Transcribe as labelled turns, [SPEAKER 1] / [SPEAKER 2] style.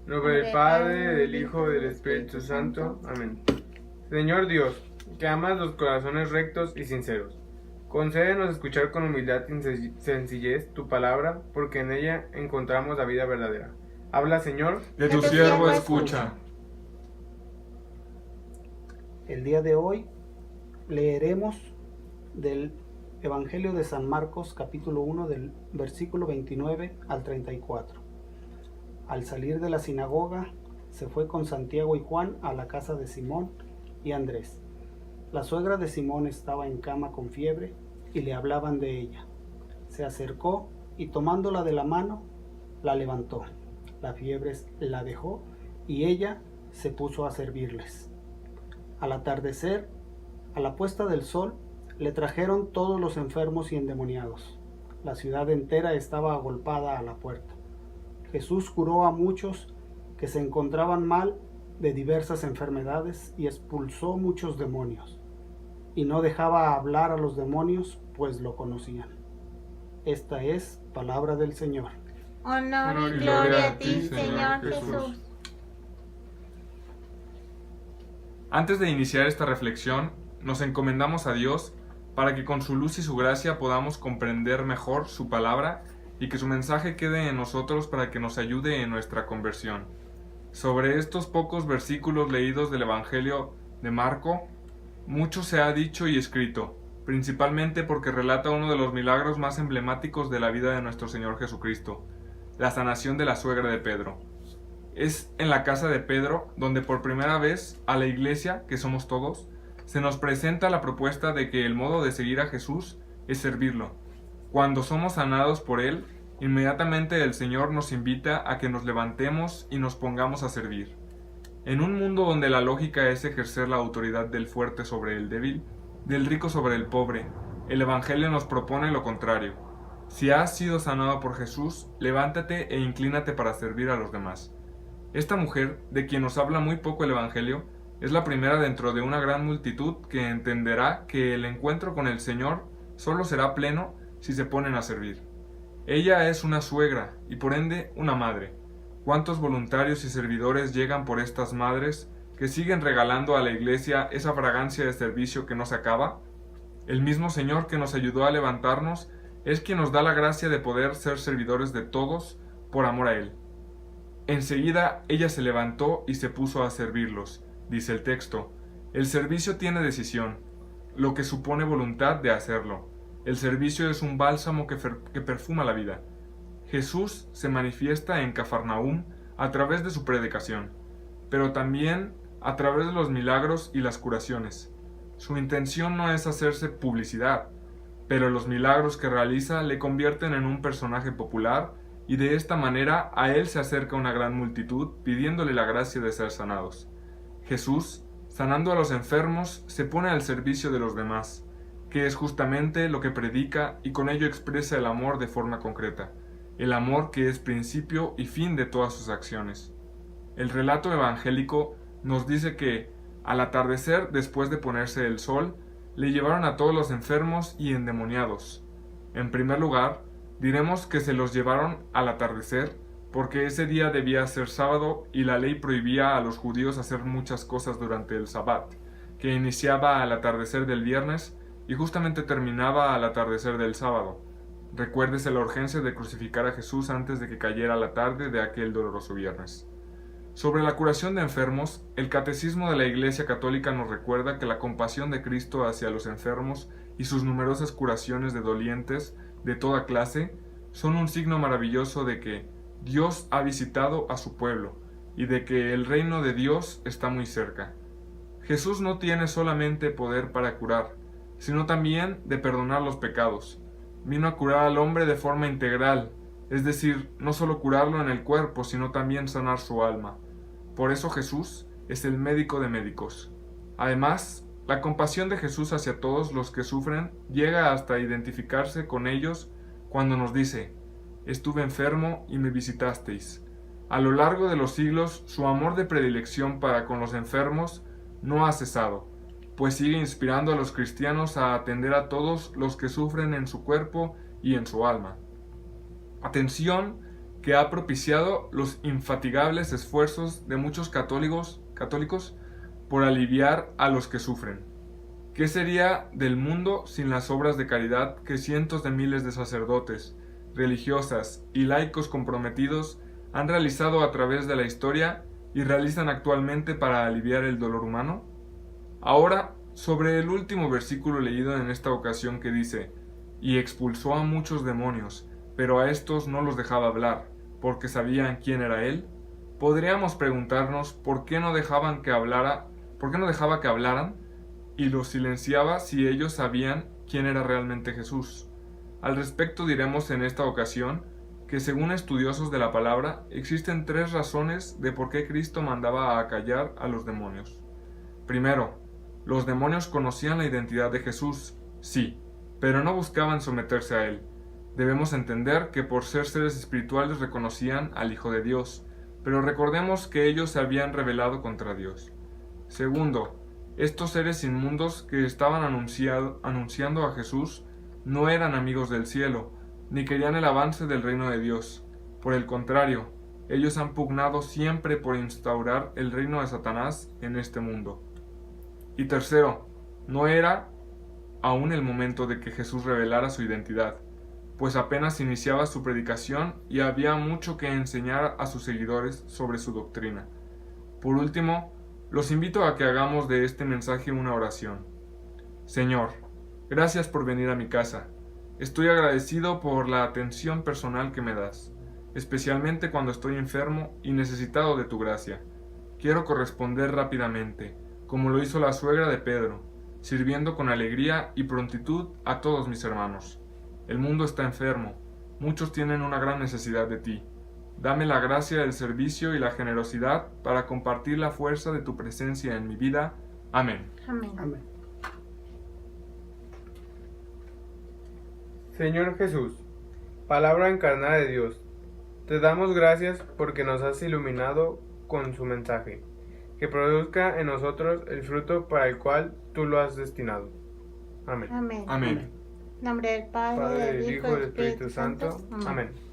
[SPEAKER 1] En nombre del Padre, del Hijo y del Espíritu Santo. Amén. Señor Dios, que amas los corazones rectos y sinceros, concédenos escuchar con humildad y sencillez tu palabra, porque en ella encontramos la vida verdadera. Habla, Señor,
[SPEAKER 2] Que tu siervo escucha.
[SPEAKER 3] El día de hoy leeremos del Evangelio de San Marcos, capítulo 1, del versículo 29 al 34. Al salir de la sinagoga, se fue con Santiago y Juan a la casa de Simón y Andrés. La suegra de Simón estaba en cama con fiebre y le hablaban de ella. Se acercó y tomándola de la mano, la levantó. La fiebre la dejó y ella se puso a servirles. Al atardecer, a la puesta del sol, le trajeron todos los enfermos y endemoniados. La ciudad entera estaba agolpada a la puerta. Jesús curó a muchos que se encontraban mal de diversas enfermedades y expulsó muchos demonios. Y no dejaba hablar a los demonios, pues lo conocían. Esta es palabra del Señor.
[SPEAKER 4] Honor y gloria a ti, Señor Jesús.
[SPEAKER 2] Antes de iniciar esta reflexión, nos encomendamos a Dios para que con su luz y su gracia podamos comprender mejor su palabra y que su mensaje quede en nosotros para que nos ayude en nuestra conversión. Sobre estos pocos versículos leídos del Evangelio de Marco, mucho se ha dicho y escrito, principalmente porque relata uno de los milagros más emblemáticos de la vida de nuestro Señor Jesucristo, la sanación de la suegra de Pedro. Es en la casa de Pedro donde por primera vez a la iglesia, que somos todos, se nos presenta la propuesta de que el modo de seguir a Jesús es servirlo. Cuando somos sanados por Él, inmediatamente el Señor nos invita a que nos levantemos y nos pongamos a servir. En un mundo donde la lógica es ejercer la autoridad del fuerte sobre el débil, del rico sobre el pobre, el Evangelio nos propone lo contrario. Si has sido sanado por Jesús, levántate e inclínate para servir a los demás. Esta mujer, de quien nos habla muy poco el Evangelio, es la primera dentro de una gran multitud que entenderá que el encuentro con el Señor solo será pleno si se ponen a servir. Ella es una suegra y por ende una madre. ¿Cuántos voluntarios y servidores llegan por estas madres que siguen regalando a la iglesia esa fragancia de servicio que no se acaba? El mismo Señor que nos ayudó a levantarnos es quien nos da la gracia de poder ser servidores de todos por amor a Él. Enseguida ella se levantó y se puso a servirlos, dice el texto. El servicio tiene decisión, lo que supone voluntad de hacerlo. El servicio es un bálsamo que perfuma la vida. Jesús se manifiesta en Cafarnaúm a través de su predicación, pero también a través de los milagros y las curaciones. Su intención no es hacerse publicidad, pero los milagros que realiza le convierten en un personaje popular y de esta manera a él se acerca una gran multitud pidiéndole la gracia de ser sanados. Jesús, sanando a los enfermos, se pone al servicio de los demás, que es justamente lo que predica y con ello expresa el amor de forma concreta, el amor que es principio y fin de todas sus acciones. El relato evangélico nos dice que, al atardecer, después de ponerse el sol, le llevaron a todos los enfermos y endemoniados. En primer lugar, diremos que se los llevaron al atardecer, porque ese día debía ser sábado y la ley prohibía a los judíos hacer muchas cosas durante el sabbat, que iniciaba al atardecer del viernes y justamente terminaba al atardecer del sábado. Recuérdese la urgencia de crucificar a Jesús antes de que cayera la tarde de aquel doloroso viernes. Sobre la curación de enfermos, el Catecismo de la Iglesia Católica nos recuerda que la compasión de Cristo hacia los enfermos y sus numerosas curaciones de dolientes de toda clase son un signo maravilloso de que Dios ha visitado a su pueblo y de que el reino de Dios está muy cerca. Jesús no tiene solamente poder para curar, sino también de perdonar los pecados. Vino a curar al hombre de forma integral, es decir, no solo curarlo en el cuerpo, sino también sanar su alma. Por eso Jesús es el médico de médicos. Además, la compasión de Jesús hacia todos los que sufren llega hasta identificarse con ellos cuando nos dice: estuve enfermo y me visitasteis. A lo largo de los siglos, su amor de predilección para con los enfermos no ha cesado, pues sigue inspirando a los cristianos a atender a todos los que sufren en su cuerpo y en su alma. Atención que ha propiciado los infatigables esfuerzos de muchos católicos por aliviar a los que sufren. ¿Qué sería del mundo sin las obras de caridad que cientos de miles de sacerdotes, religiosas y laicos comprometidos han realizado a través de la historia y realizan actualmente para aliviar el dolor humano? Ahora, sobre el último versículo leído en esta ocasión que dice: y expulsó a muchos demonios, pero a estos no los dejaba hablar, porque sabían quién era él, podríamos preguntarnos por qué no dejaba que hablaran y los silenciaba si ellos sabían quién era realmente Jesús. Al respecto diremos en esta ocasión que según estudiosos de la palabra existen 3 razones de por qué Cristo mandaba a callar a los demonios. Primero, los demonios conocían la identidad de Jesús, sí, pero no buscaban someterse a él. Debemos entender que por ser seres espirituales reconocían al Hijo de Dios, pero recordemos que ellos se habían rebelado contra Dios. Segundo, estos seres inmundos que estaban anunciando a Jesús no eran amigos del cielo, ni querían el avance del reino de Dios. Por el contrario, ellos han pugnado siempre por instaurar el reino de Satanás en este mundo. Y tercero, no era aún el momento de que Jesús revelara su identidad, pues apenas iniciaba su predicación y había mucho que enseñar a sus seguidores sobre su doctrina. Por último, los invito a que hagamos de este mensaje una oración. Señor, gracias por venir a mi casa. Estoy agradecido por la atención personal que me das, especialmente cuando estoy enfermo y necesitado de tu gracia. Quiero corresponder rápidamente, como lo hizo la suegra de Pedro, sirviendo con alegría y prontitud a todos mis hermanos. El mundo está enfermo, muchos tienen una gran necesidad de ti. Dame la gracia del servicio y la generosidad para compartir la fuerza de tu presencia en mi vida. Amén.
[SPEAKER 4] Amén.
[SPEAKER 3] Amén.
[SPEAKER 1] Señor Jesús, palabra encarnada de Dios, te damos gracias porque nos has iluminado con su mensaje, que produzca en nosotros el fruto para el cual tú lo has destinado. Amén.
[SPEAKER 4] Amén.
[SPEAKER 2] Amén.
[SPEAKER 4] En nombre del Padre,
[SPEAKER 1] Padre,
[SPEAKER 4] del
[SPEAKER 1] del Hijo y del Espíritu Santo.
[SPEAKER 4] Amén.
[SPEAKER 1] Amén.